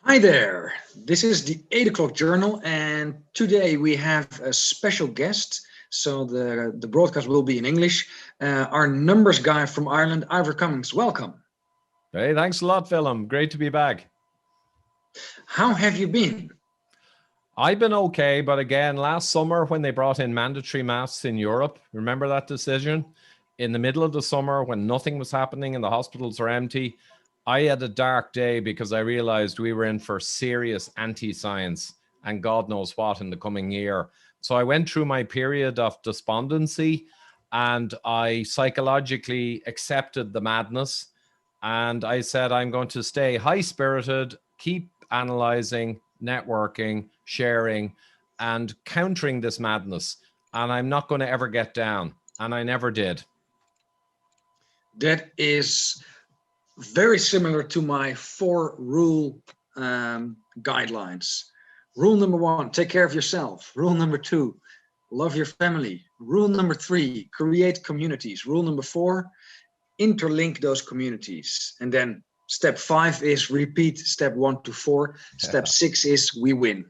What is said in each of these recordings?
Hi there, this is the 8 o'clock journal and today we have a special guest. So the broadcast will be in English. Our numbers guy from Ireland, Ivor Cummins, welcome. Hey, thanks a lot, Willem. Great to be back. How have you been? I've been okay, but again, last summer when they brought in mandatory masks in Europe, remember that decision? In the middle of the summer when nothing was happening and the hospitals were empty, I had a dark day because I realized we were in for serious anti-science and God knows what in the coming year. So I went through my period of despondency and I psychologically accepted the madness. And I said, I'm going to stay high-spirited, keep analyzing, networking, sharing, and countering this madness. And I'm not going to ever get down. And I never did. That is very similar to my 4-rule guidelines. Rule number 1, take care of yourself. Rule number 2, love your family. Rule number 3, create communities. Rule number 4, interlink those communities. And then step 5 is repeat step 1 to 4. Step 6 is we win.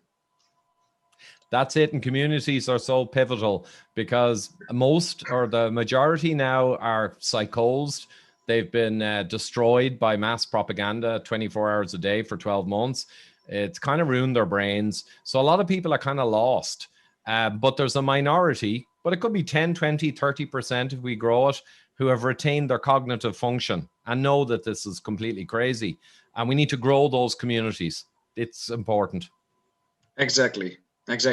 That's it. And communities are so pivotal because most or the majority now are psychosed. They've been destroyed by mass propaganda 24 hours a day for 12 months. It's kind of ruined their brains. So a lot of people are kind of lost. But there's a minority, but it could be 10, 20, 30% if we grow it, who have retained their cognitive function and know that this is completely crazy. And we need to grow those communities. It's important. Exactly.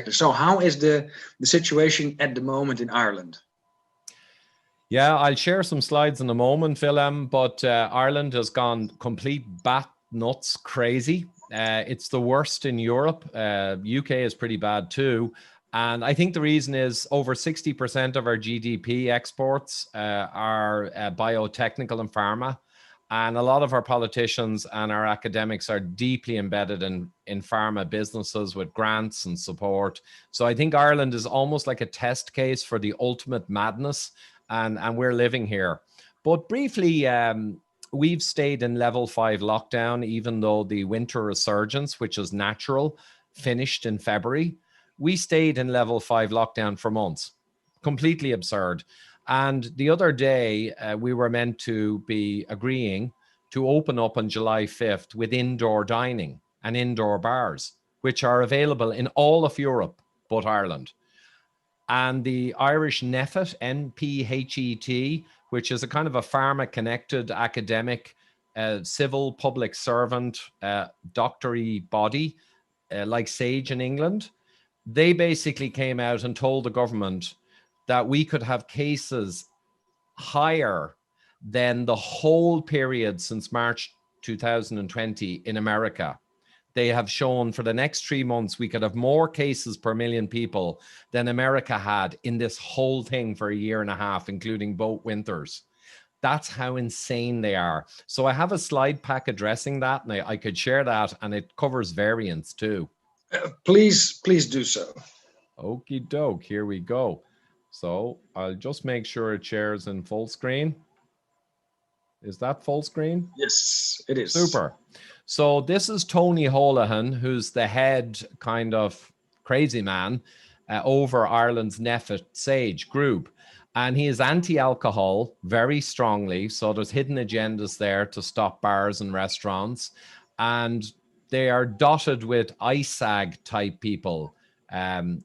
So how is the situation at the moment in Ireland? Yeah, I'll share some slides in a moment, Willem, but Ireland has gone complete bat nuts crazy. It's the worst in Europe. UK is pretty bad too. And I think the reason is over 60% of our GDP exports are biotechnical and pharma. And a lot of our politicians and our academics are deeply embedded in pharma businesses with grants and support. So I think Ireland is almost like a test case for the ultimate madness. And we're living here. But briefly, we've stayed in level 5 lockdown, even though the winter resurgence, which is natural, finished in February. We stayed in level 5 lockdown for months. Completely absurd. And the other day, we were meant to be agreeing to open up on July 5th with indoor dining and indoor bars, which are available in all of Europe but Ireland. And the Irish NPHET, NPHET, which is a kind of a pharma-connected academic, civil public servant, doctory body, like SAGE in England, they basically came out and told the government that we could have cases higher than the whole period since March 2020 in America. They have shown for the next 3 months, we could have more cases per million people than America had in this whole thing for a year and a half, including both winters. That's how insane they are. So I have a slide pack addressing that, and I could share that, and it covers variants too. Please do so. Okie doke, here we go. So I'll just make sure it shares in full screen. Is that full screen? Yes, it is. Super. So this is Tony Holohan, who's the head kind of crazy man over Ireland's NPHET SAGE group. And he is anti-alcohol very strongly. So there's hidden agendas there to stop bars and restaurants. And they are dotted with ISAG type people,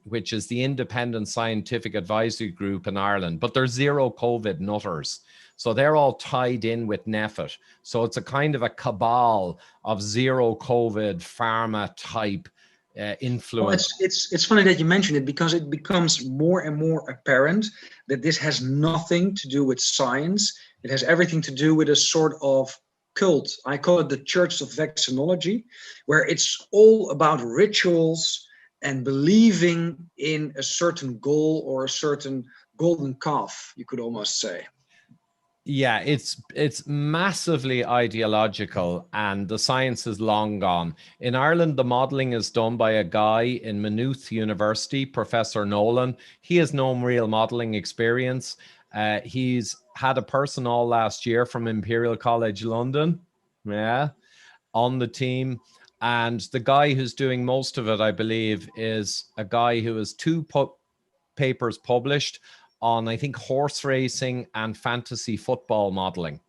which is the Independent Scientific Advisory Group in Ireland. But they're zero COVID nutters. So they're all tied in with NPHET. So it's a kind of a cabal of zero COVID pharma type influence. Well, it's funny that you mentioned it because it becomes more and more apparent that this has nothing to do with science. It has everything to do with a sort of cult. I call it the Church of Vaccinology, where it's all about rituals and believing in a certain goal or a certain golden calf, you could almost say. Yeah, it's massively ideological and the science is long gone. In Ireland, the modeling is done by a guy in Maynooth University, Professor Nolan. He has no real modeling experience. He's had a person all last year from Imperial College London, on the team. And the guy who's doing most of it, I believe, is a guy who has two papers published on, I think, horse racing and fantasy football modeling.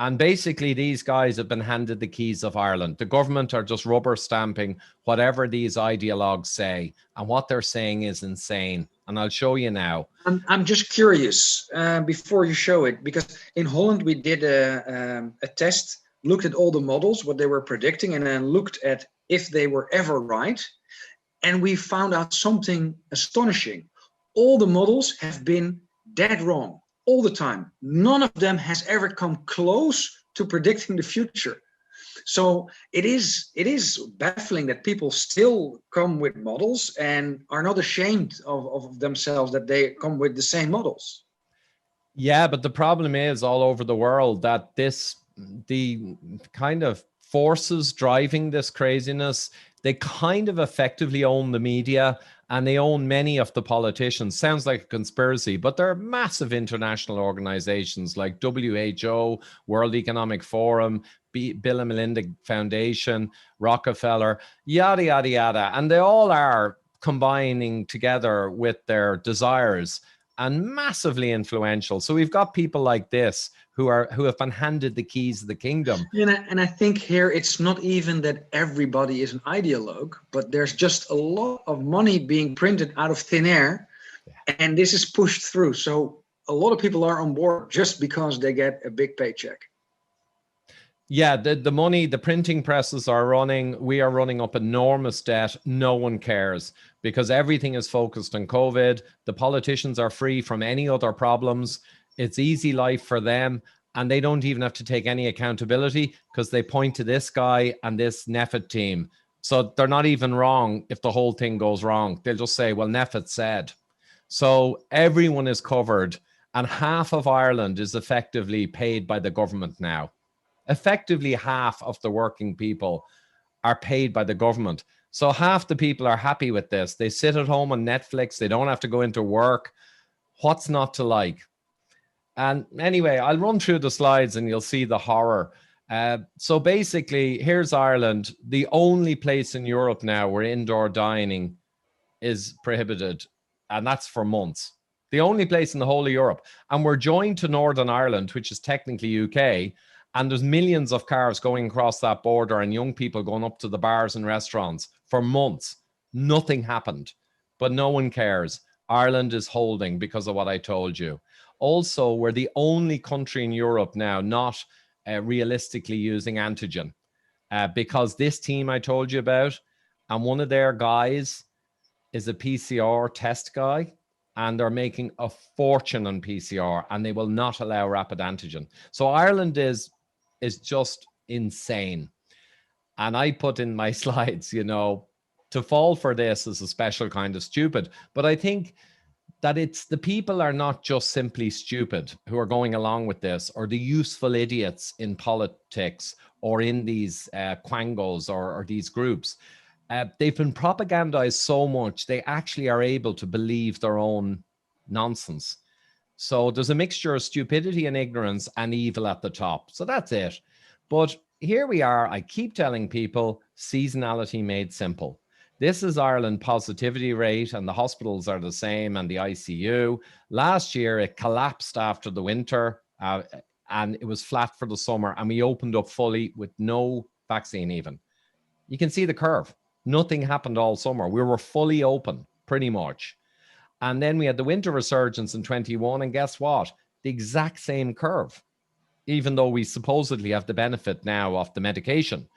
And basically, these guys have been handed the keys of Ireland. The government are just rubber stamping whatever these ideologues say. And what they're saying is insane. And I'll show you now. I'm just curious before you show it, because in Holland we did a test, looked at all the models, what they were predicting, and then looked at if they were ever right. And we found out something astonishing. All the models have been dead wrong all the time. None of them has ever come close to predicting the future. So it is baffling that people still come with models and are not ashamed of themselves that they come with the same models. Yeah, but the problem is all over the world that the kind of forces driving this craziness, they kind of effectively own the media and they own many of the politicians. Sounds like a conspiracy, but there are massive international organizations like WHO, World Economic Forum, Bill and Melinda Foundation, Rockefeller, yada, yada, yada. And they all are combining together with their desires and massively influential. So we've got people like this who have been handed the keys of the kingdom. And I think here it's not even that everybody is an ideologue, but there's just a lot of money being printed out of thin air, and this is pushed through. So a lot of people are on board just because they get a big paycheck. Yeah, the money, the printing presses are running. We are running up enormous debt. No one cares because everything is focused on COVID. The politicians are free from any other problems. It's easy life for them. And they don't even have to take any accountability because they point to this guy and this NEFIT team. So they're not even wrong if the whole thing goes wrong. They'll just say, well, NEFIT said. So everyone is covered. And half of Ireland is effectively paid by the government now. Effectively, half of the working people are paid by the government. So half the people are happy with this. They sit at home on Netflix. They don't have to go into work. What's not to like? And anyway, I'll run through the slides and you'll see the horror. So basically, here's Ireland, the only place in Europe now where indoor dining is prohibited. And that's for months. The only place in the whole of Europe. And we're joined to Northern Ireland, which is technically UK. And there's millions of cars going across that border and young people going up to the bars and restaurants for months. Nothing happened, but no one cares. Ireland is holding because of what I told you. Also, we're the only country in Europe now not realistically using antigen because this team I told you about, and one of their guys is a PCR test guy, and they're making a fortune on PCR, and they will not allow rapid antigen. So Ireland is just insane. And I put in my slides, you know, to fall for this is a special kind of stupid. But I think that it's the people are not just simply stupid who are going along with this, or the useful idiots in politics or in these quangos or these groups. They've been propagandized so much, they actually are able to believe their own nonsense. So there's a mixture of stupidity and ignorance and evil at the top. So that's it. But here we are. I keep telling people seasonality made simple. This is Ireland positivity rate, and the hospitals are the same, and the ICU. Last year, it collapsed after the winter, and it was flat for the summer, and we opened up fully with no vaccine even. You can see the curve. Nothing happened all summer. We were fully open, pretty much. And then we had the winter resurgence in 21, and guess what? The exact same curve, even though we supposedly have the benefit now of the medication.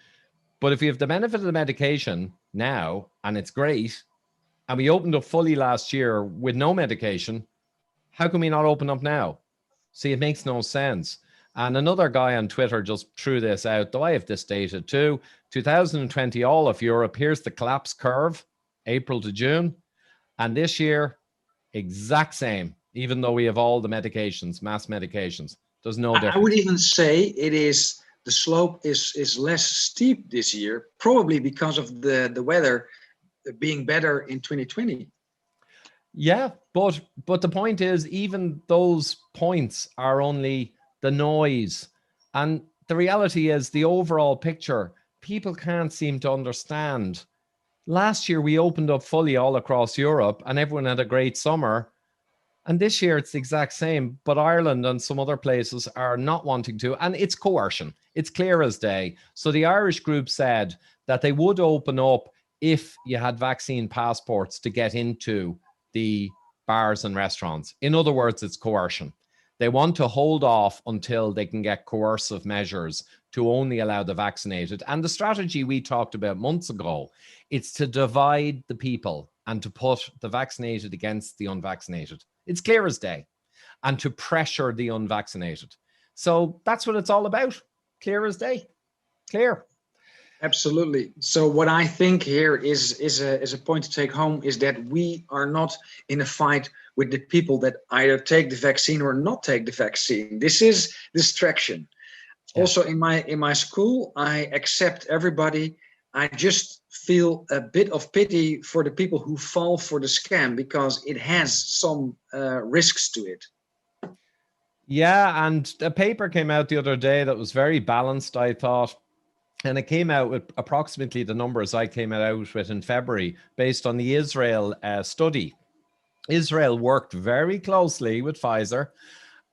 But if you have the benefit of the medication now, and it's great, and we opened up fully last year with no medication, how can we not open up now? See, it makes no sense. And another guy on Twitter just threw this out, though I have this data too. 2020, all of Europe, here's the collapse curve, April to June. And this year, exact same, even though we have all the medications, mass medications. There's no difference. I would even say it is, the slope is less steep this year, probably because of the weather being better in 2020. Yeah, but the point is, even those points are only the noise. And the reality is the overall picture, people can't seem to understand. Last year, we opened up fully all across Europe and everyone had a great summer. And this year, it's the exact same. But Ireland and some other places are not wanting to. And it's coercion. It's clear as day. So the Irish group said that they would open up if you had vaccine passports to get into the bars and restaurants. In other words, it's coercion. They want to hold off until they can get coercive measures to only allow the vaccinated. And the strategy we talked about months ago, it's to divide the people and to put the vaccinated against the unvaccinated. It's clear as day. And to pressure the unvaccinated. So that's what it's all about. Clear as day. Clear. Absolutely. So what I think here is a point to take home is that we are not in a fight with the people that either take the vaccine or not take the vaccine. This is distraction. Yeah. Also in my school, I accept everybody. I just feel a bit of pity for the people who fall for the scam because it has some risks to it. Yeah, and a paper came out the other day that was very balanced, I thought. And it came out with approximately the numbers I came out with in February based on the Israel study. Israel worked very closely with Pfizer,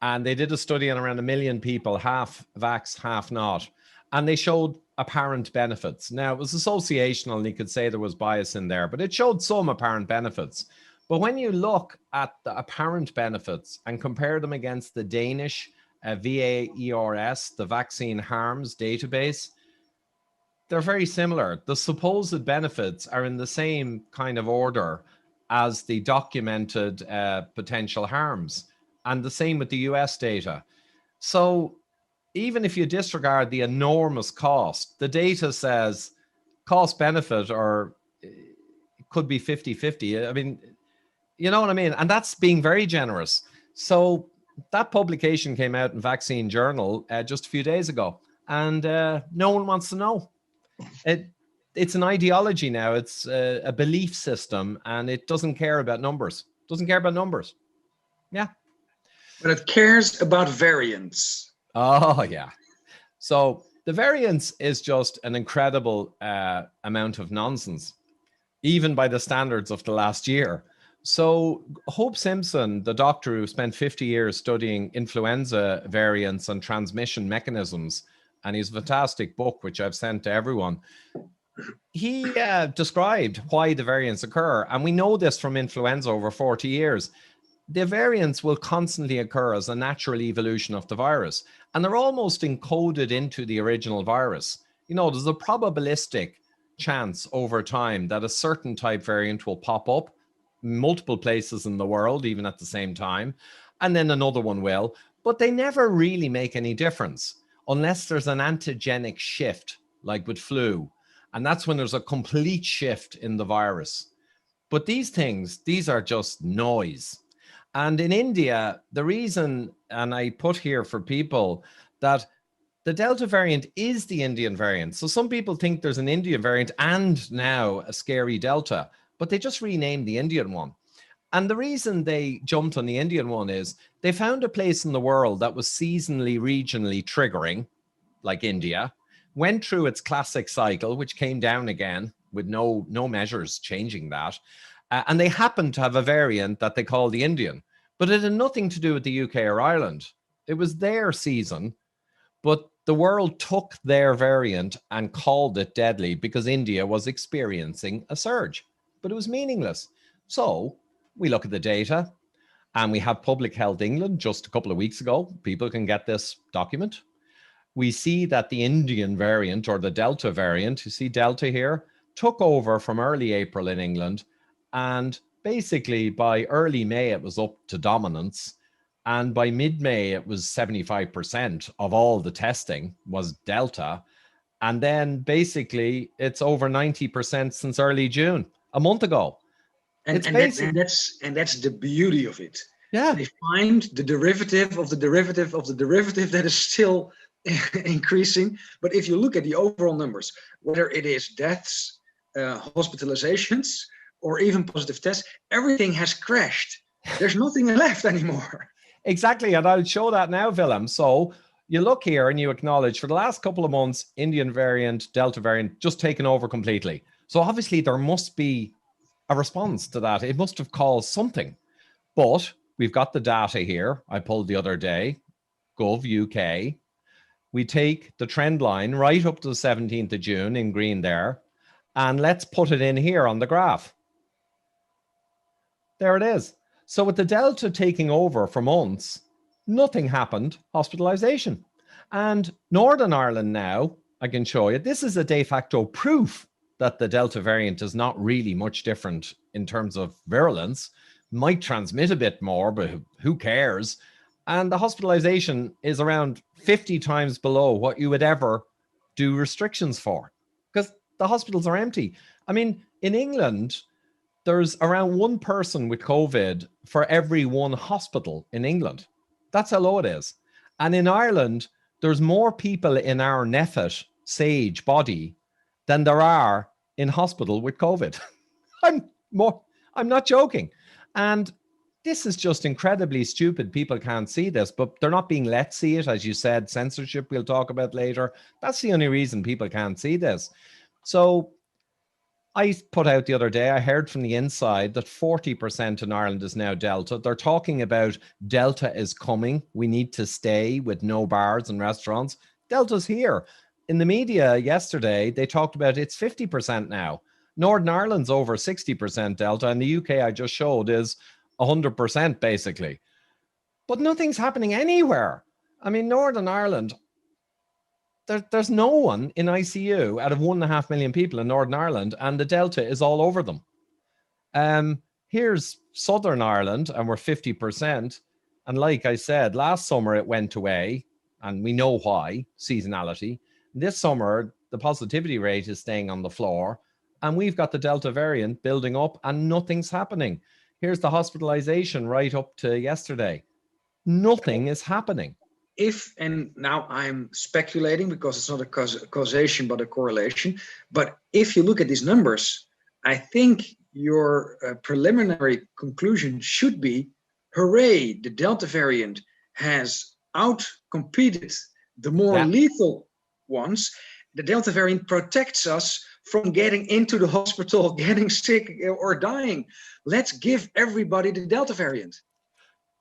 and they did a study on around 1 million people, half vax, half not. And they showed apparent benefits. Now, it was associational, and you could say there was bias in there, but it showed some apparent benefits. But when you look at the apparent benefits and compare them against the Danish VAERS, the Vaccine Harms database, they're very similar. The supposed benefits are in the same kind of order as the documented potential harms, and the same with the US data. So even if you disregard the enormous cost, the data says cost benefit or it could be 50-50. I mean, you know what I mean? And that's being very generous. So that publication came out in Vaccine Journal just a few days ago, and no one wants to know. It's an ideology now. It's a belief system, and it doesn't care about numbers. Doesn't care about numbers. Yeah. But it cares about variants. Oh, yeah. So the variance is just an incredible amount of nonsense, even by the standards of the last year. So Hope Simpson, the doctor who spent 50 years studying influenza variants and transmission mechanisms, and he's a fantastic book, which I've sent to everyone. He described why the variants occur. And we know this from influenza over 40 years. The variants will constantly occur as a natural evolution of the virus. And they're almost encoded into the original virus. You know, there's a probabilistic chance over time that a certain type variant will pop up multiple places in the world, even at the same time. And then another one will. But they never really make any difference unless there's an antigenic shift, like with flu. And that's when there's a complete shift in the virus. But these things, these are just noise. And in India, the reason, and I put here for people, that the Delta variant is the Indian variant. So some people think there's an Indian variant and now a scary Delta, but they just renamed the Indian one. And the reason they jumped on the Indian one is they found a place in the world that was seasonally, regionally triggering, like India, went through its classic cycle, which came down again with no measures changing that. And they happened to have a variant that they call the Indian, but it had nothing to do with the UK or Ireland. It was their season, but the world took their variant and called it deadly because India was experiencing a surge, but it was meaningless. So we look at the data, and we have Public Health England just a couple of weeks ago. People can get this document. We see that the Indian variant, or the Delta variant, you see Delta here, took over from early April in England. And basically by early May, it was up to dominance. And by mid-May, it was 75% of all the testing was Delta. And then basically it's over 90% since early June, a month ago. And that's the beauty of it. Yeah. They find the derivative of the derivative of the derivative that is still increasing. But if you look at the overall numbers, whether it is deaths, hospitalizations, or even positive tests, everything has crashed. There's nothing left anymore. Exactly. And I'll show that now, Willem. So you look here and you acknowledge for the last couple of months, Indian variant, Delta variant, just taken over completely. So obviously there must be a response to that. It must have caused something. But we've got the data here. I pulled the other day, Gov UK. We take the trend line right up to the 17th of June in green there, and let's put it in here on the graph. There it is. So with the Delta taking over for months, nothing happened, hospitalization. And Northern Ireland now, I can show you, this is a de facto proof that the Delta variant is not really much different in terms of virulence. Might transmit a bit more, but who cares? And the hospitalization is around 50 times below what you would ever do restrictions for, because the hospitals are empty. I mean, in England, there's around one person with COVID for every one hospital in England. That's how low it is. And in Ireland, there's more people in our NPHET SAGE body than there are in hospital with COVID. I'm not joking. And this is just incredibly stupid. People can't see this, but they're not being let see it. As you said, censorship we'll talk about later. That's the only reason people can't see this. So I put out the other day, I heard from the inside that 40% in Ireland is now Delta. They're talking about Delta is coming. We need to stay with no bars and restaurants. Delta's here. In the media yesterday, they talked about it's 50% now. Northern Ireland's over 60% Delta, and the UK I just showed is 100% basically. But nothing's happening anywhere. I mean, Northern Ireland, there's no one in ICU out of 1.5 million people in Northern Ireland, and the Delta is all over them. Here's Southern Ireland, and we're 50%. And like I said, last summer it went away, and we know why, seasonality. This summer, the positivity rate is staying on the floor, and we've got the Delta variant building up, and nothing's happening. Here's the hospitalization right up to yesterday. Nothing is happening. If, and now I'm speculating because it's not a causation but a correlation, but if you look at these numbers, I think your preliminary conclusion should be, hooray, the Delta variant has outcompeted the more lethal ones. The Delta variant protects us from getting into the hospital, getting sick or dying. Let's give everybody the Delta variant.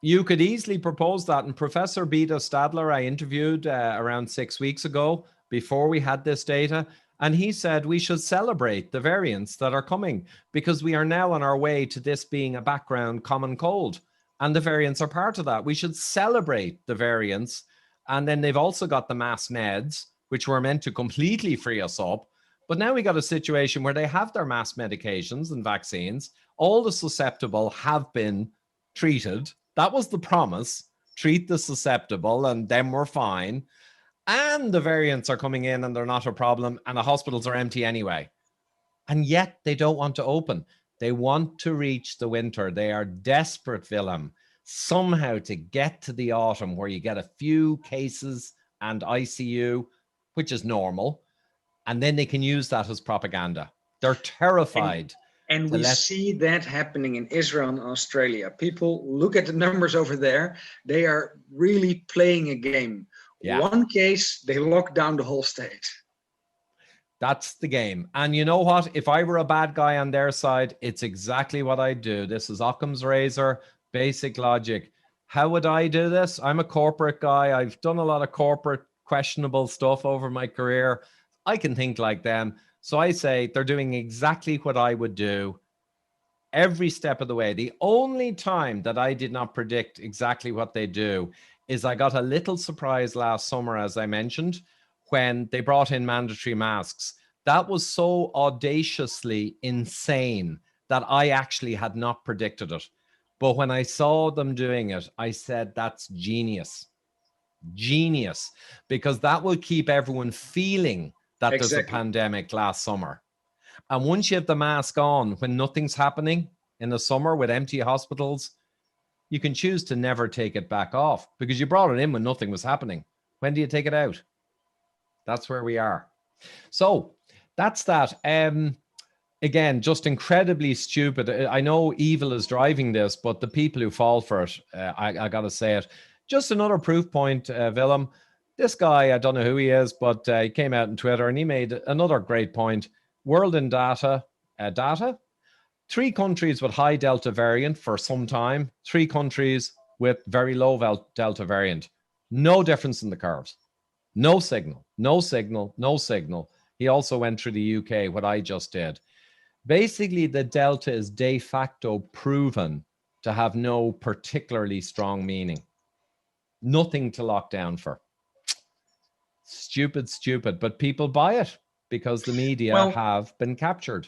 You could easily propose that. And Professor Beda Stadler, I interviewed around 6 weeks ago before we had this data. And he said we should celebrate the variants that are coming because we are now on our way to this being a background common cold. And the variants are part of that. We should celebrate the variants. And then they've also got the mass meds, which were meant to completely free us up. But now we got a situation where they have their mass medications and vaccines. All the susceptible have been treated. That was the promise. Treat the susceptible and then we're fine. And the variants are coming in and they're not a problem and the hospitals are empty anyway. And yet they don't want to open. They want to reach the winter. They are desperate, Willem, somehow to get to the autumn where you get a few cases and ICU, which is normal. And then they can use that as propaganda. They're terrified. And we see that happening in Israel and Australia. People look at the numbers over there. They are really playing a game. Yeah. One case, they lock down the whole state. That's the game. And you know what? If I were a bad guy on their side, it's exactly what I'd do. This is Occam's razor, basic logic. How would I do this? I'm a corporate guy. I've done a lot of corporate questionable stuff over my career. I can think like them. So I say they're doing exactly what I would do every step of the way. The only time that I did not predict exactly what they do is I got a little surprise last summer, as I mentioned, when they brought in mandatory masks. That was so audaciously insane that I actually had not predicted it. But when I saw them doing it, I said, that's genius. Genius. Because that will keep everyone feeling that there's a pandemic last summer. And once you have the mask on, when nothing's happening in the summer with empty hospitals, you can choose to never take it back off because you brought it in when nothing was happening. When do you take it out? That's where we are. So that's that. Again, just incredibly stupid. I know evil is driving this, but the people who fall for it, I got to say it. Just another proof point, Willem. This guy, I don't know who he is, but he came out on Twitter and he made another great point. World in data, 3 countries with high Delta variant for some time, 3 countries with very low Delta variant. No difference in the curves. No signal, no signal, no signal. He also went through the UK, what I just did. Basically, the Delta is de facto proven to have no particularly strong meaning. Nothing to lock down for. Stupid, but people buy it because the media have been captured.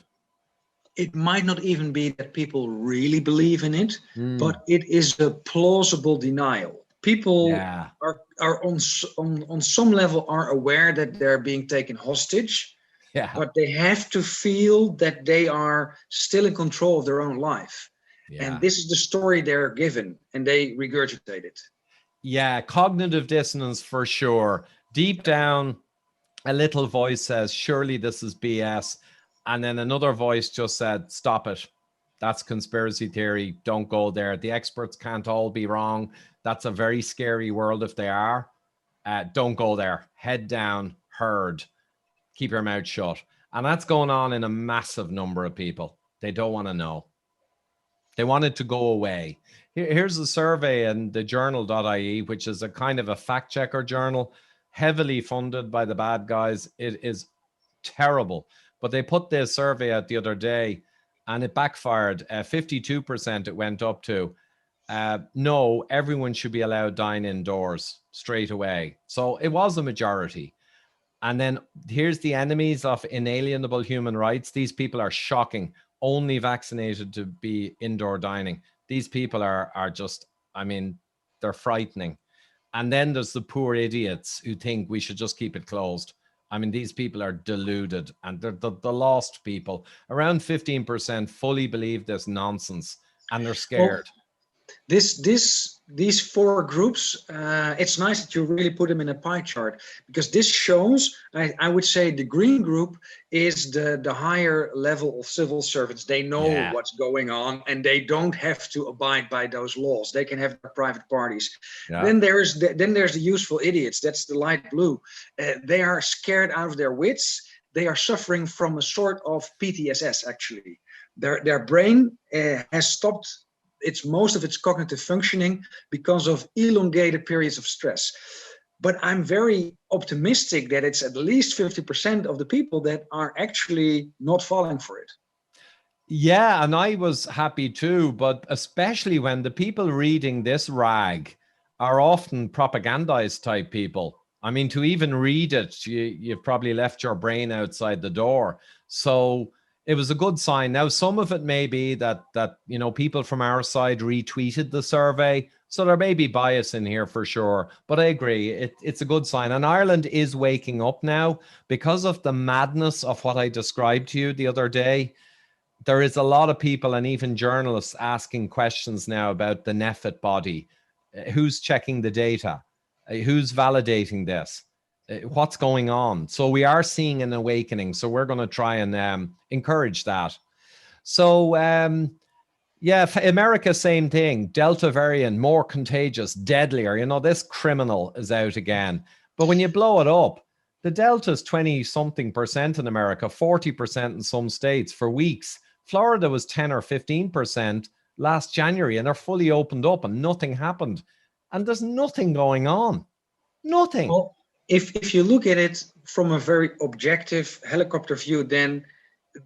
It might not even be that people really believe in it, but it is a plausible denial. People are on some level are aware that they're being taken hostage, but they have to feel that they are still in control of their own life. And this is the story they're given, and they regurgitate it. Yeah, cognitive dissonance for sure. Deep down, a little voice says, surely this is BS. And then another voice just said, stop it. That's conspiracy theory. Don't go there. The experts can't all be wrong. That's a very scary world if they are. Don't go there. Head down, herd. Keep your mouth shut. And that's going on in a massive number of people. They don't want to know. They want it to go away. Here's a survey in the journal.ie, which is a kind of a fact checker journal, heavily funded by the bad guys. It is terrible. But they put this survey out the other day and it backfired. 52% it went up to. No, everyone should be allowed dine indoors straight away. So it was a majority. And then here's the enemies of inalienable human rights. These people are shocking. Only vaccinated to be indoor dining. These people are just, I mean, they're frightening. And then there's the poor idiots who think we should just keep it closed. I mean, these people are deluded, and they're the lost people. Around 15% fully believe this nonsense, and they're scared. Well, these 4 groups, it's nice that you really put them in a pie chart, because this shows, I would say the green group is the higher level of civil servants. They know what's going on and they don't have to abide by those laws. They can have their private parties. Then there's the useful idiots. That's the light blue. They are scared out of their wits. They are suffering from a sort of PTSS, actually. Their brain has stopped most of its cognitive functioning because of elongated periods of stress. But I'm very optimistic that it's at least 50% of the people that are actually not falling for it. Yeah, and I was happy too, but especially when the people reading this rag are often propagandized type people. I mean, to even read it, you've probably left your brain outside the door. So it was a good sign. Now, some of it may be that people from our side retweeted the survey. So there may be bias in here for sure. But I agree, it's a good sign. And Ireland is waking up now because of the madness of what I described to you the other day. There is a lot of people and even journalists asking questions now about the NEFIT body. Who's checking the data? Who's validating this? What's going on? So we are seeing an awakening. So we're going to try and encourage that. So America, same thing. Delta variant, more contagious, deadlier. This criminal is out again. But when you blow it up, the Delta is 20-something% in America, 40% in some states for weeks. Florida was 10 or 15% last January, and they're fully opened up and nothing happened. And there's nothing going on. Nothing. Well, if you look at it from a very objective helicopter view, then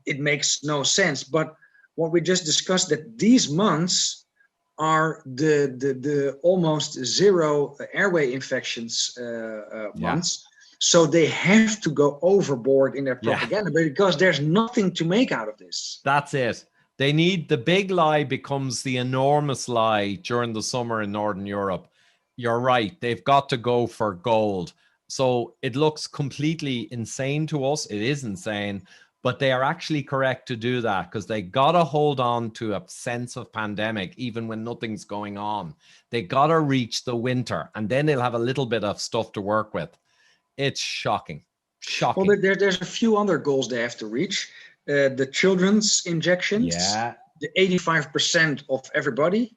it makes no sense. But what we just discussed, that these months are the almost zero airway infections months. So they have to go overboard in their propaganda because there's nothing to make out of this. That's it. They need the big lie becomes the enormous lie during the summer in Northern Europe. You're right. They've got to go for gold. So it looks completely insane to us. It is insane, but they are actually correct to do that because they got to hold on to a sense of pandemic, even when nothing's going on. They got to reach the winter and then they'll have a little bit of stuff to work with. It's shocking. Shocking. Well, there's a few other goals they have to reach. The children's injections, the 85% of everybody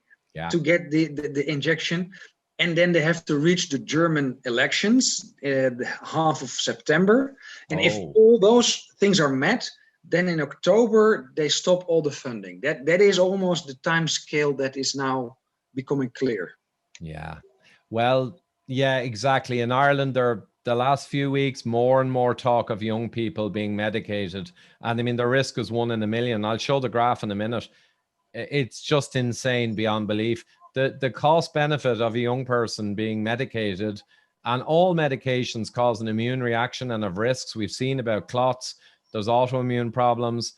to get the injection. and then they have to reach the German elections the half of September. And if all those things are met, then in October they stop all the funding. That is almost the time scale that is now becoming clear. Yeah. Well, yeah, exactly. In Ireland, the last few weeks, more and more talk of young people being medicated. And I mean, the risk is 1 in a million. I'll show the graph in a minute. It's just insane beyond belief. The cost benefit of a young person being medicated, and all medications cause an immune reaction and have risks. We've seen about clots, there's autoimmune problems.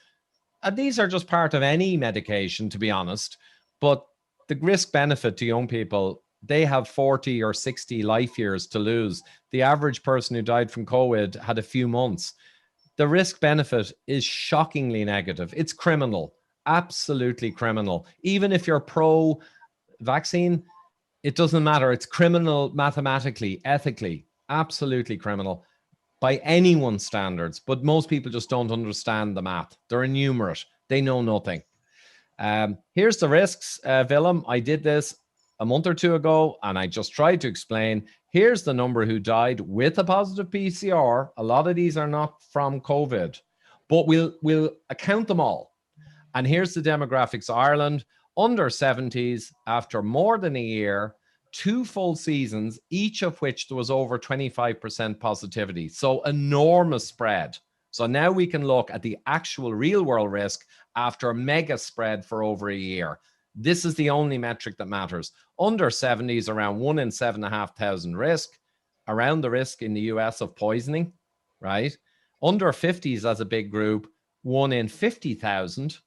And these are just part of any medication, to be honest. But the risk benefit to young people, they have 40 or 60 life years to lose. The average person who died from COVID had a few months. The risk benefit is shockingly negative. It's criminal, absolutely criminal. Even if you're pro vaccine, it doesn't matter. It's criminal mathematically, ethically, absolutely criminal by anyone's standards. But most people just don't understand the math. They're innumerate. They know nothing. Here's the risks, Willem. I did this a month or two ago, and I just tried to explain. Here's the number who died with a positive PCR. A lot of these are not from COVID, but we'll account them all. And here's the demographics. Ireland, under 70s, after more than a year, 2 full seasons, each of which there was over 25% positivity. So enormous spread. So now we can look at the actual real world risk after a mega spread for over a year. This is the only metric that matters. Under 70s, around 1 in 7,500 risk, around the risk in the US of poisoning, right? Under 50s as a big group, 1 in 50,000,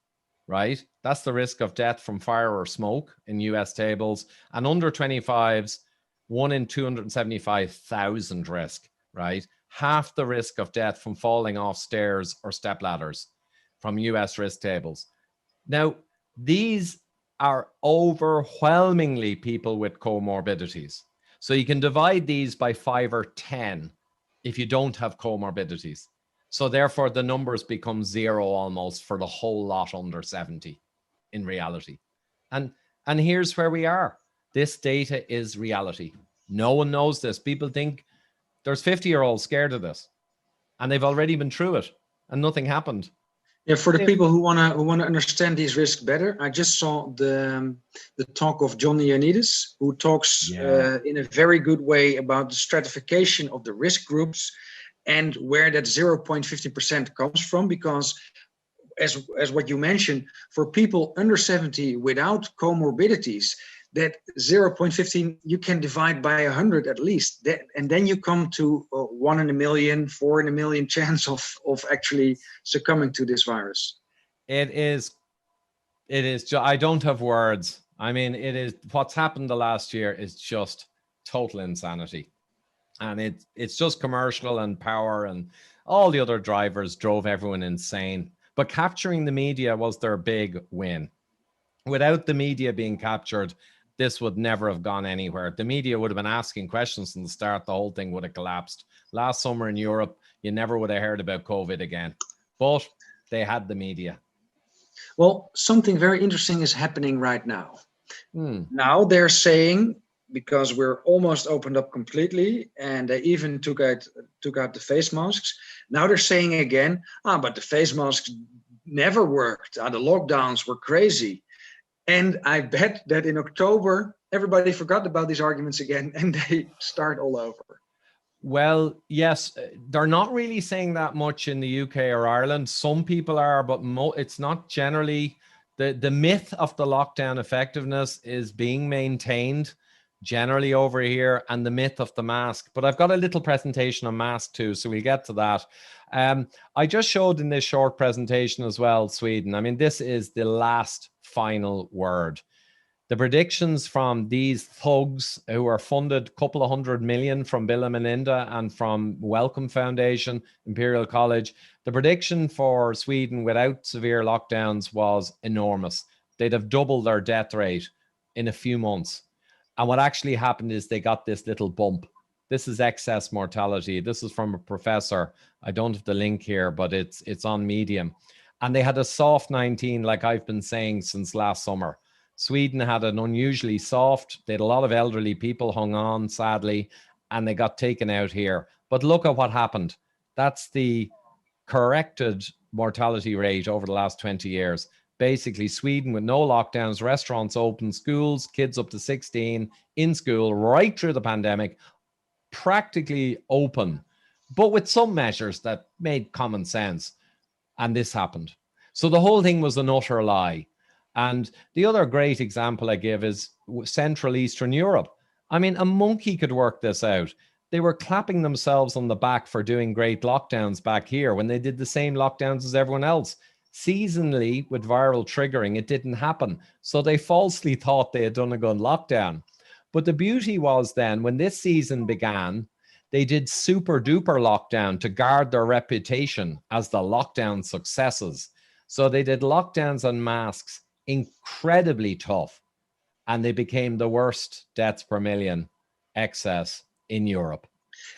right? That's the risk of death from fire or smoke in US tables. And under 25s, 1 in 275,000 risk, right? Half the risk of death from falling off stairs or step ladders from US risk tables. Now, these are overwhelmingly people with comorbidities. So you can divide these by 5 or 10 if you don't have comorbidities. So therefore, the numbers become 0 almost for the whole lot under 70 in reality. And here's where we are. This data is reality. No one knows this. People think there's 50-year-olds scared of this, and they've already been through it, and nothing happened. Yeah, for the people who wanna understand these risks better, I just saw the talk of John Ioannidis, who talks in a very good way about the stratification of the risk groups and where that 0.50% comes from, because as what you mentioned, for people under 70 without comorbidities, that 0.15 you can divide by 100 at least, and then you come to 1 in a million, 4 in a million chance of actually succumbing to this virus. It is. I don't have words. I mean, it is, what's happened the last year is just total insanity. And it's just commercial and power and all the other drivers drove everyone insane. But capturing the media was their big win. Without the media being captured, this would never have gone anywhere. The media would have been asking questions from the start. The whole thing would have collapsed. Last summer in Europe, you never would have heard about COVID again. But they had the media. Well, something very interesting is happening right now. Now they're saying, because we're almost opened up completely, and they even took out the face masks. Now they're saying again, but the face masks never worked. The lockdowns were crazy. And I bet that in October, everybody forgot about these arguments again, and they start all over. Well, yes, they're not really saying that much in the UK or Ireland. Some people are, but it's not generally. The myth of the lockdown effectiveness is being maintained generally over here, and the myth of the mask. But I've got a little presentation on mask too, so we'll get to that. I just showed in this short presentation as well, Sweden. I mean, this is the last final word. The predictions from these thugs who are funded a couple of $100 million from Bill and Melinda and from Wellcome Foundation, Imperial College, the prediction for Sweden without severe lockdowns was enormous. They'd have doubled their death rate in a few months. And what actually happened is they got this little bump. This is excess mortality. This is from a professor. I don't have the link here, but it's on Medium. And they had a soft 19, like I've been saying since last summer. Sweden had an unusually soft, they had a lot of elderly people hung on, sadly, and they got taken out here. But look at what happened. That's the corrected mortality rate over the last 20 years. Basically, Sweden with no lockdowns, restaurants open, schools, kids up to 16 in school right through the pandemic, practically open, but with some measures that made common sense. And this happened. So the whole thing was an utter lie. And the other great example I give is Central Eastern Europe. I mean, a monkey could work this out. They were clapping themselves on the back for doing great lockdowns back here when they did the same lockdowns as everyone else. Seasonally, with viral triggering, it didn't happen. So they falsely thought they had done a good lockdown. But the beauty was then, when this season began, they did super duper lockdown to guard their reputation as the lockdown successes. So they did lockdowns and masks incredibly tough, and they became the worst deaths per million excess in Europe.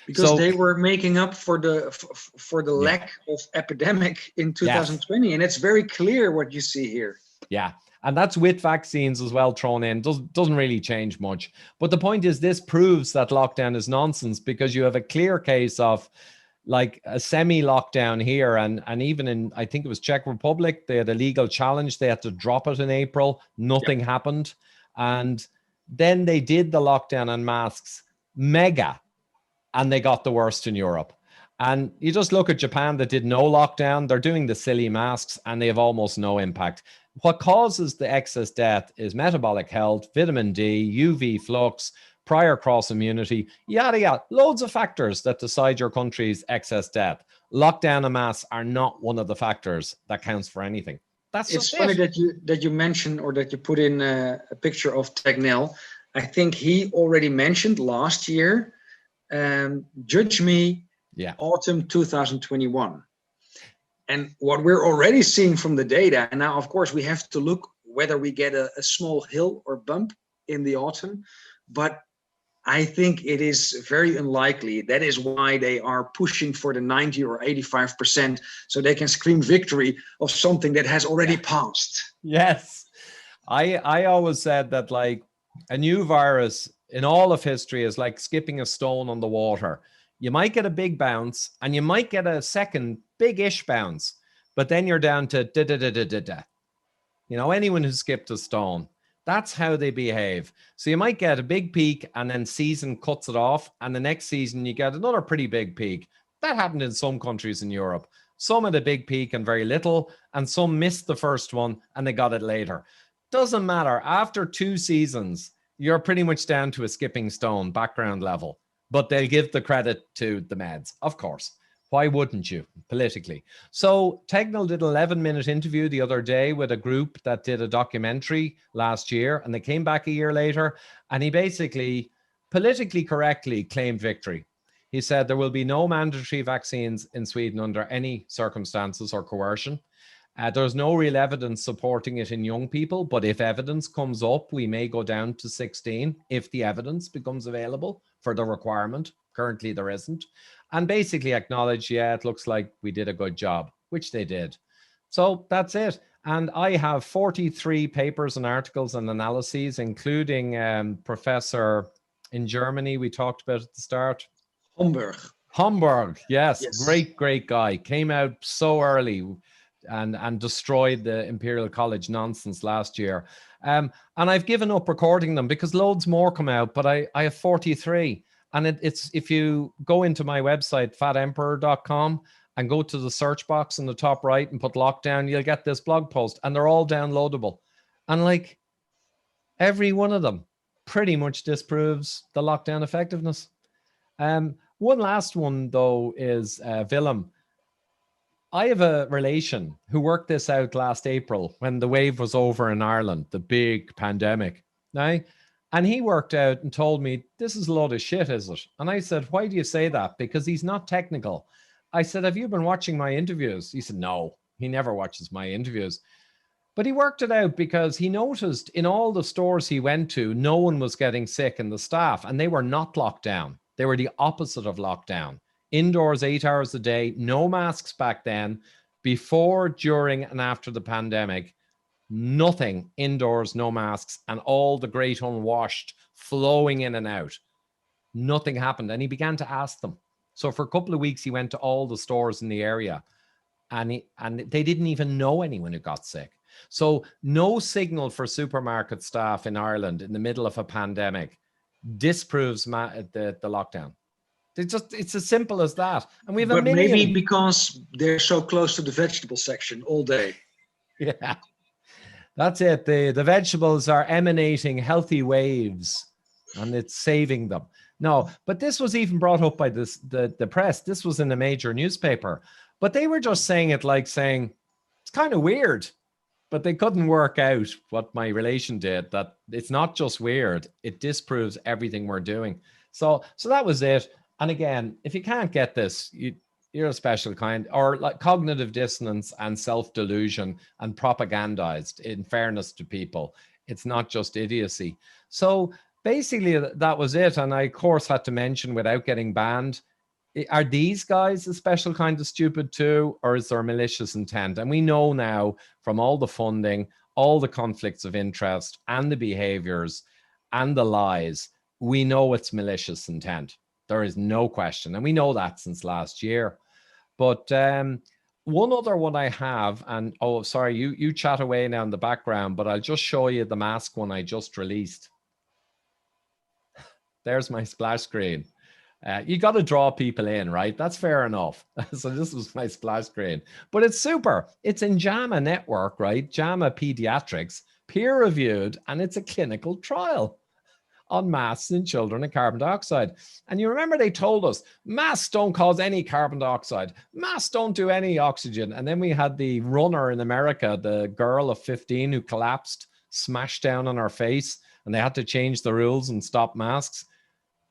Because they were making up for the lack of epidemic in 2020. Yes. And it's very clear what you see here. Yeah. And that's with vaccines as well thrown in. Doesn't really change much. But the point is, this proves that lockdown is nonsense, because you have a clear case of like a semi-lockdown here. And even in, I think it was Czech Republic, they had a legal challenge. They had to drop it in April. Nothing happened. And then they did the lockdown and masks mega, and they got the worst in Europe. And you just look at Japan that did no lockdown. They're doing the silly masks and they have almost no impact. What causes the excess death is metabolic health, vitamin D, UV flux, prior cross immunity, yada, yada. Loads of factors that decide your country's excess death. Lockdown and masks are not one of the factors that counts for anything. It's funny that you mentioned, or that you put in a picture of Tegnell. I think he already mentioned last year, judge me, autumn 2021. And what we're already seeing from the data, and now of course we have to look whether we get a small hill or bump in the autumn, but I think it is very unlikely. That is why they are pushing for the 90 or 85%, so they can scream victory of something that has already passed. Yes. I always said that, like, a new virus in all of history is like skipping a stone on the water. You might get a big bounce and you might get a second big-ish bounce, but then you're down to da-da-da-da-da-da. You know, anyone who skipped a stone, that's how they behave. So you might get a big peak and then season cuts it off, and the next season you get another pretty big peak. That happened in some countries in Europe. Some had a big peak and very little, and some missed the first one and they got it later. Doesn't matter. After 2 seasons, you're pretty much down to a skipping stone background level. But they'll give the credit to the meds, of course. Why wouldn't you, politically? So Tegnell did an 11-minute interview the other day with a group that did a documentary last year, and they came back a year later, and he basically, politically correctly, claimed victory. He said there will be no mandatory vaccines in Sweden under any circumstances or coercion. There's no real evidence supporting it in young people, but if evidence comes up, we may go down to 16 if the evidence becomes available for the requirement. Currently, there isn't. And basically acknowledge, yeah, it looks like we did a good job, which they did. So that's it. And I have 43 papers and articles and analyses, including Professor in Germany we talked about at the start. Homburg, yes. Great guy. Came out so early and destroyed the Imperial College nonsense last year. And I've given up recording them because loads more come out, but I have 43. And it's, if you go into my website, fatemperor.com, and go to the search box in the top right and put lockdown, you'll get this blog post, and they're all downloadable. And like every one of them pretty much disproves the lockdown effectiveness. One last one, though, is Willem. I have a relation who worked this out last April when the wave was over in Ireland, the big pandemic. Right? And he worked out and told me, this is a load of shit, is it? And I said, why do you say that? Because he's not technical. I said, have you been watching my interviews? He said, no, he never watches my interviews. But he worked it out because he noticed in all the stores he went to, no one was getting sick in the staff, and they were not locked down. They were the opposite of lockdown. Indoors 8 hours a day, no masks back then, before, during, and after the pandemic. Nothing indoors, no masks, and all the great unwashed flowing in and out. Nothing happened. And he began to ask them. So for a couple of weeks, he went to all the stores in the area, and they didn't even know anyone who got sick. So no signal for supermarket staff in Ireland in the middle of a pandemic disproves the lockdown. It's as simple as that. And we have a But million. maybe because they're so close to the vegetable section all day. Yeah, that's it. The vegetables are emanating healthy waves, and it's saving them. No, but this was even brought up by the press. This was in a major newspaper, but they were just saying it like saying, it's kind of weird, but they couldn't work out what my relation did, that it's not just weird, it disproves everything we're doing. So that was it. And again, if you can't get this, you're a special kind, or like cognitive dissonance and self-delusion and propagandized, in fairness to people. It's not just idiocy. So basically that was it. And I, of course, had to mention, without getting banned, are these guys a special kind of stupid too, or is there malicious intent? And we know now from all the funding, all the conflicts of interest and the behaviors and the lies, we know it's malicious intent. There is no question. And we know that since last year. But one other one I have, and oh, sorry, you chat away now in the background, but I'll just show you the mask one I just released. There's my splash screen. You got to draw people in, right? That's fair enough. So this was my splash screen, but it's super. It's in JAMA Network, right? JAMA Pediatrics, peer reviewed, and it's a clinical trial on masks in children and carbon dioxide. And you remember they told us masks don't cause any carbon dioxide. Masks don't do any oxygen. And then we had the runner in America, the girl of 15 who collapsed, smashed down on her face, and they had to change the rules and stop masks.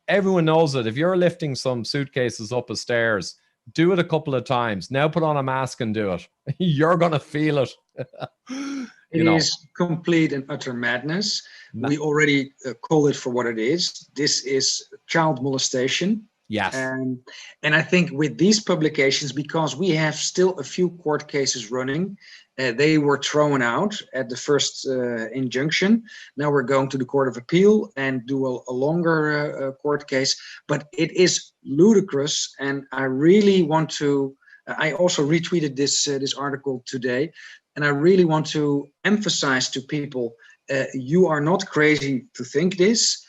Everyone knows that if you're lifting some suitcases up a stairs, do it a couple of times. Now put on a mask and do it. You're going to feel it. It is complete and utter madness. We already call it for what it is. This is child molestation. Yes. And I think with these publications, because we have still a few court cases running, they were thrown out at the first injunction. Now we're going to the Court of Appeal and do a longer court case. But it is ludicrous. And I really want to, I also retweeted this article today. And I really want to emphasize to people, you are not crazy to think this.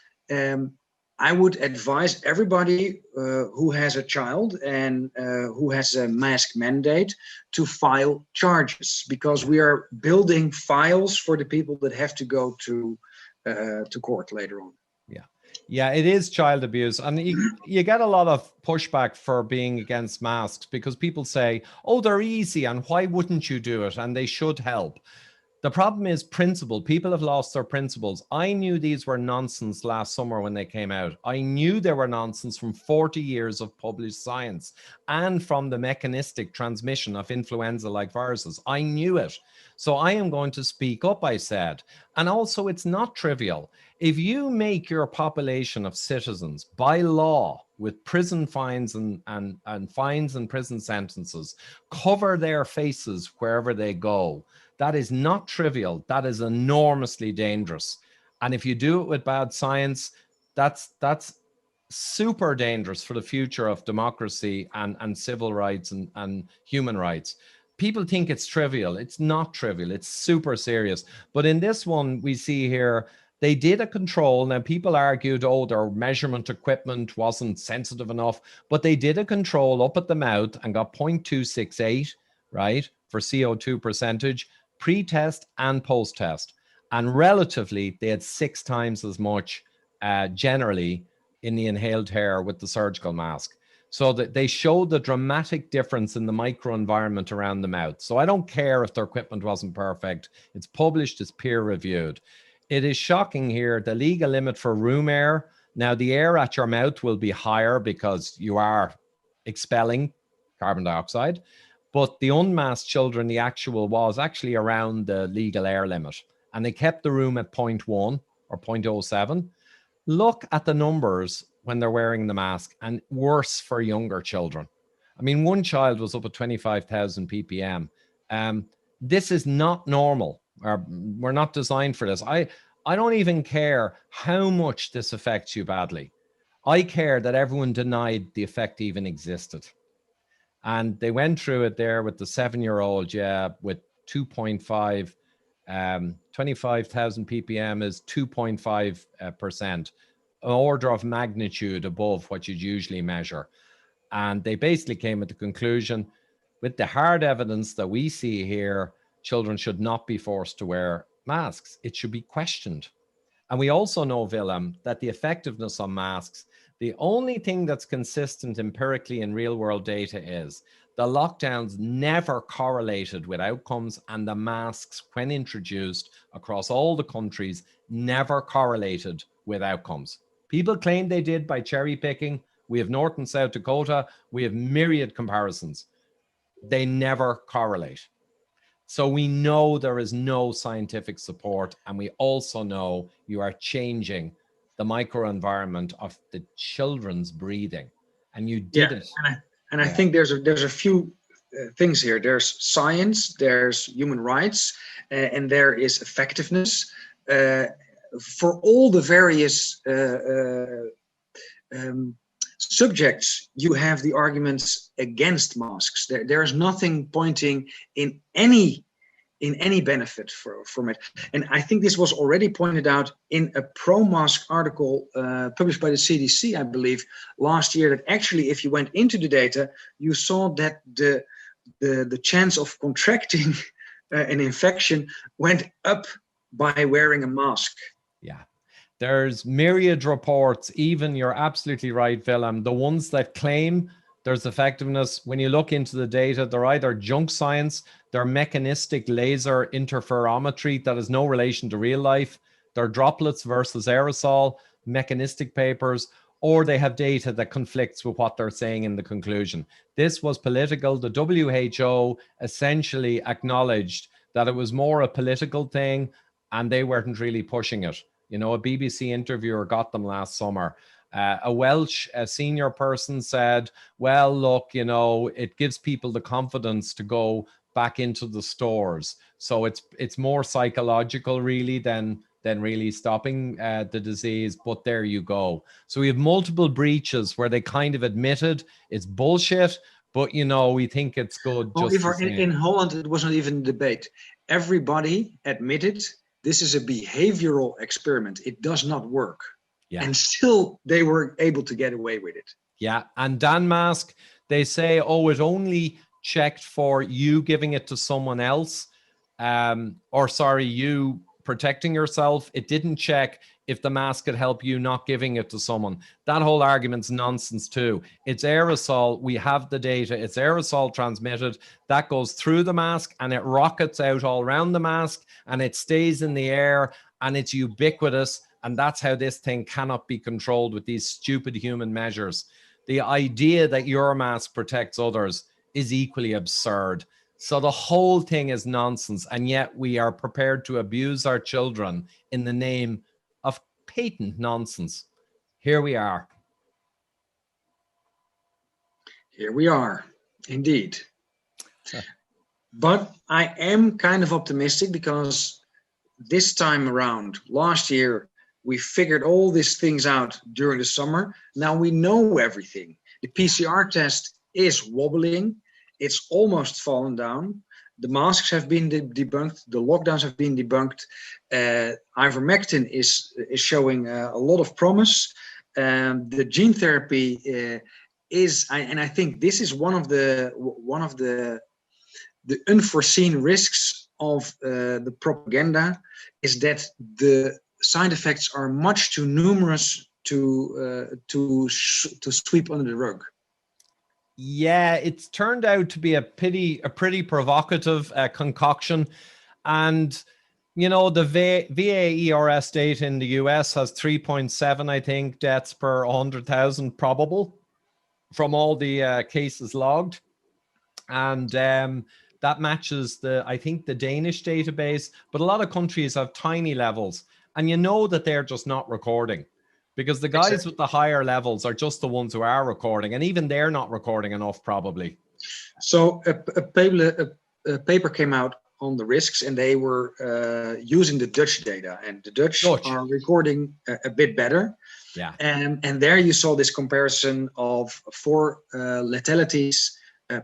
I would advise everybody who has a child and who has a mask mandate to file charges, because we are building files for the people that have to go to court later on. Yeah, it is child abuse. And you get a lot of pushback for being against masks because people say, oh, they're easy and why wouldn't you do it? And they should help. The problem is principle. People have lost their principles. I knew these were nonsense last summer when they came out. I knew they were nonsense from 40 years of published science and from the mechanistic transmission of influenza-like viruses. I knew it. So I am going to speak up, I said. And also, it's not trivial. If you make your population of citizens by law with prison fines and fines and prison sentences, cover their faces wherever they go, that is not trivial. That is enormously dangerous. And if you do it with bad science, that's super dangerous for the future of democracy and civil rights and human rights. People think it's trivial. It's not trivial. It's super serious. But in this one, we see here, they did a control. Now, people argued, oh, their measurement equipment wasn't sensitive enough, but they did a control up at the mouth and got 0.268, right, for CO2 percentage, pre-test and post-test. And relatively, they had 6 times as much generally in the inhaled air with the surgical mask. So that they showed the dramatic difference in the microenvironment around the mouth. So I don't care if their equipment wasn't perfect. It's published, it's peer reviewed. It is shocking here, the legal limit for room air. Now the air at your mouth will be higher because you are expelling carbon dioxide, but the unmasked children, the actual was actually around the legal air limit. And they kept the room at 0.1 or 0.07. Look at the numbers when they're wearing the mask, and worse for younger children. I mean, one child was up at 25,000 ppm. This is not normal. we're not designed for this. I don't even care how much this affects you badly. I care that everyone denied the effect even existed. And they went through it there with the 7-year-old, with 2.5, 25,000 ppm is 2.5%, an order of magnitude above what you'd usually measure. And they basically came at the conclusion, with the hard evidence that we see here, children should not be forced to wear masks. It should be questioned. And we also know, Willem, that the effectiveness on masks, the only thing that's consistent empirically in real world data is the lockdowns never correlated with outcomes, and the masks, when introduced across all the countries, never correlated with outcomes. People claim they did by cherry picking. We have North and South Dakota. We have myriad comparisons. They never correlate. So we know there is no scientific support, and we also know you are changing the microenvironment of the children's breathing, and you did it. I think there's a few things here. There's science, there's human rights, and there is effectiveness. For all the various subjects, you have the arguments against masks. There is nothing pointing in any benefit from it. And I think this was already pointed out in a pro-mask article published by the CDC, I believe, last year, that actually, if you went into the data, you saw that the chance of contracting an infection went up by wearing a mask. Yeah. There's myriad reports, even, you're absolutely right, Willem, the ones that claim there's effectiveness, when you look into the data, they're either junk science, they're mechanistic laser interferometry that has no relation to real life, they're droplets versus aerosol, mechanistic papers, or they have data that conflicts with what they're saying in the conclusion. This was political. The WHO essentially acknowledged that it was more a political thing, and they weren't really pushing it. You know, a BBC interviewer got them last summer. A Welsh senior person said, well, look, you know, it gives people the confidence to go back into the stores. So it's more psychological really than really stopping the disease. But there you go. So we have multiple breaches where they kind of admitted it's bullshit, but, you know, we think it's good. Well, in Holland, it wasn't even a debate. Everybody admitted this is a behavioral experiment. It does not work. Yeah. And still they were able to get away with it. Yeah. And Denmark, they say, oh, it only checked for you giving it to someone else, you protecting yourself. It didn't check if the mask could help you not giving it to someone. That whole argument's nonsense too. It's aerosol. We have the data. It's aerosol transmitted. That goes through the mask and it rockets out all around the mask and it stays in the air and it's ubiquitous. And that's how this thing cannot be controlled with these stupid human measures. The idea that your mask protects others is equally absurd. So the whole thing is nonsense. And yet we are prepared to abuse our children in the name of patent nonsense. Here we are. Here we are, indeed. But I am kind of optimistic because this time around, last year, we figured all these things out during the summer. Now we know everything. The PCR test is wobbling. It's almost fallen down. The masks have been debunked. The lockdowns have been debunked. Ivermectin is showing a lot of promise. The gene therapy is, and I think this is one of the unforeseen risks of the propaganda, is that the side effects are much too numerous to sweep under the rug. Yeah, it's turned out to be a pretty provocative concoction. And, you know, the VAERS data in the US has 3.7, I think, deaths per 100,000 probable from all the cases logged. And that matches I think the Danish database, but a lot of countries have tiny levels. And you know that they're just not recording, because the guys with the higher levels are just the ones who are recording, and even they're not recording enough probably. So a paper came out on the risks, and they were using the Dutch data, and the Dutch are recording a bit better. Yeah. And there you saw this comparison of 4 letalities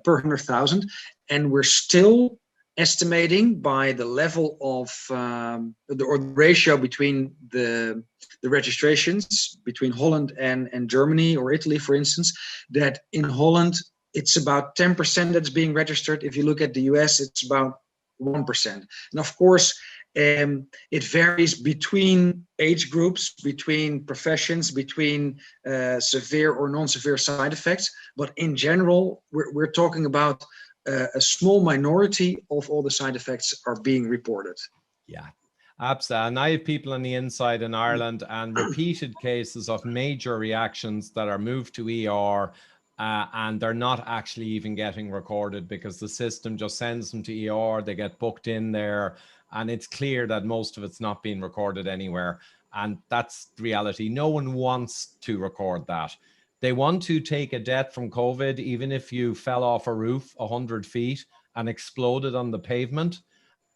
per 100,000, and we're still estimating by the level of the ratio between the registrations between Holland and Germany or Italy, for instance, that in Holland it's about 10% that's being registered. If you look at the US, it's about 1%. And of course, it varies between age groups, between professions, between severe or non-severe side effects. But in general, we're talking about a small minority of all the side effects are being reported. Yeah, absolutely. And I have people on the inside in Ireland and repeated cases of major reactions that are moved to ER and they're not actually even getting recorded because the system just sends them to ER, they get booked in there, and it's clear that most of it's not being recorded anywhere. And that's the reality. No one wants to record that. They want to take a death from COVID, even if you fell off a roof 100 feet and exploded on the pavement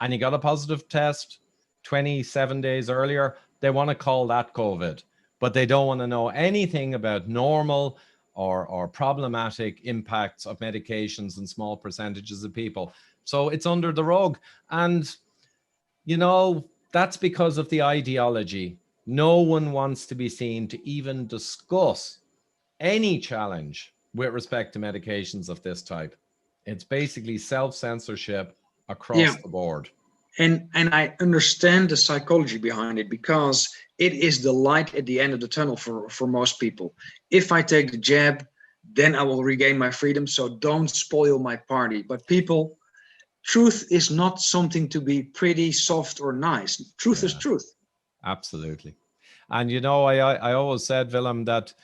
and you got a positive test 27 days earlier. They want to call that COVID, but they don't want to know anything about normal or problematic impacts of medications in small percentages of people. So it's under the rug. And, you know, that's because of the ideology. No one wants to be seen to even discuss any challenge with respect to medications of this type. It's basically self-censorship across the board. And I understand the psychology behind it, because it is the light at the end of the tunnel for most people. If I take the jab, then I will regain my freedom, so don't spoil my party. But people, truth is not something to be pretty, soft, or nice. Truth is truth. Absolutely. And you know, I always said, Willem, that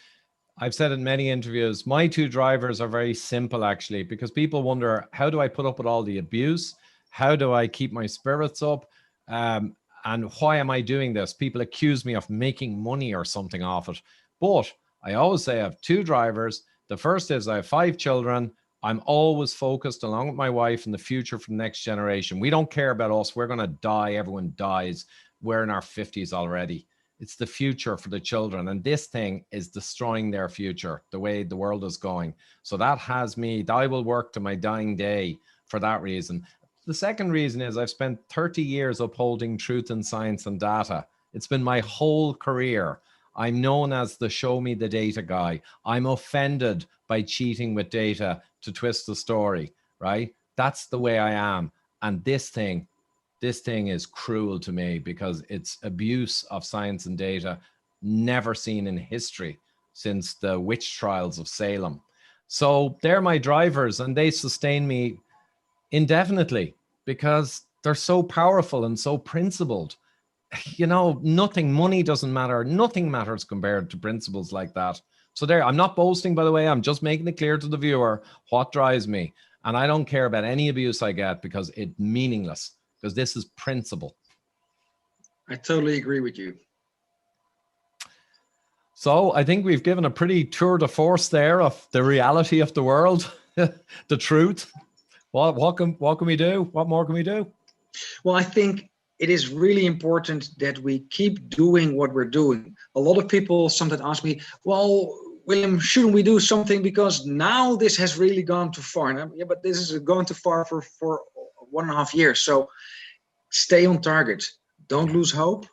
I've said in many interviews, my 2 drivers are very simple, actually, because people wonder, how do I put up with all the abuse? How do I keep my spirits up? And why am I doing this? People accuse me of making money or something off it. But I always say I have 2 drivers. The first is I have 5 children. I'm always focused, along with my wife, in the future for the next generation. We don't care about us. We're going to die. Everyone dies. We're in our 50s already. It's the future for the children. And this thing is destroying their future, the way the world is going. So that has me, I will work to my dying day for that reason. The second reason is I've spent 30 years upholding truth in science and data. It's been my whole career. I'm known as the show me the data guy. I'm offended by cheating with data to twist the story, right? That's the way I am. And this thing is cruel to me because it's abuse of science and data never seen in history since the witch trials of Salem. So they're my drivers and they sustain me indefinitely because they're so powerful and so principled. You know, money doesn't matter. Nothing matters compared to principles like that. So there, I'm not boasting, by the way. I'm just making it clear to the viewer what drives me. And I don't care about any abuse I get because it's meaningless, because this is principle. I totally agree with you. So I think we've given a pretty tour de force there of the reality of the world, the truth. What can we do? What more can we do? Well, I think it is really important that we keep doing what we're doing. A lot of people sometimes ask me, well, Willem, shouldn't we do something because now this has really gone too far? And yeah, but this is gone too far for 1.5 years. So stay on target. Don't lose hope.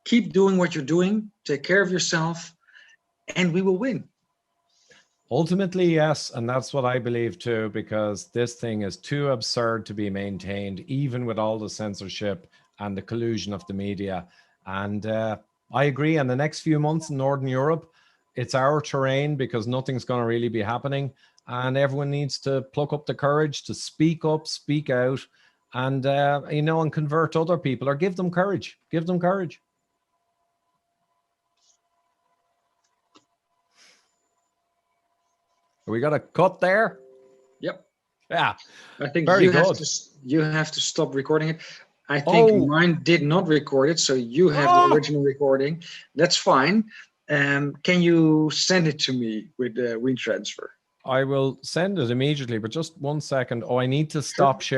Keep doing what you're doing. Take care of yourself, and we will win. Ultimately, yes. And that's what I believe too, because this thing is too absurd to be maintained, even with all the censorship and the collusion of the media. And I agree. In the next few months in Northern Europe, it's our terrain because nothing's going to really be happening. And everyone needs to pluck up the courage to speak up, speak out, and, you know, and convert other people or give them courage. Give them courage. We got a cut there? Yep. Yeah. I think very you good. have to stop recording it. I think mine did not record it, so you have the original recording. That's fine. Can you send it to me with the WeTransfer? I will send it immediately, but just 1 second. Oh, I need to stop sharing.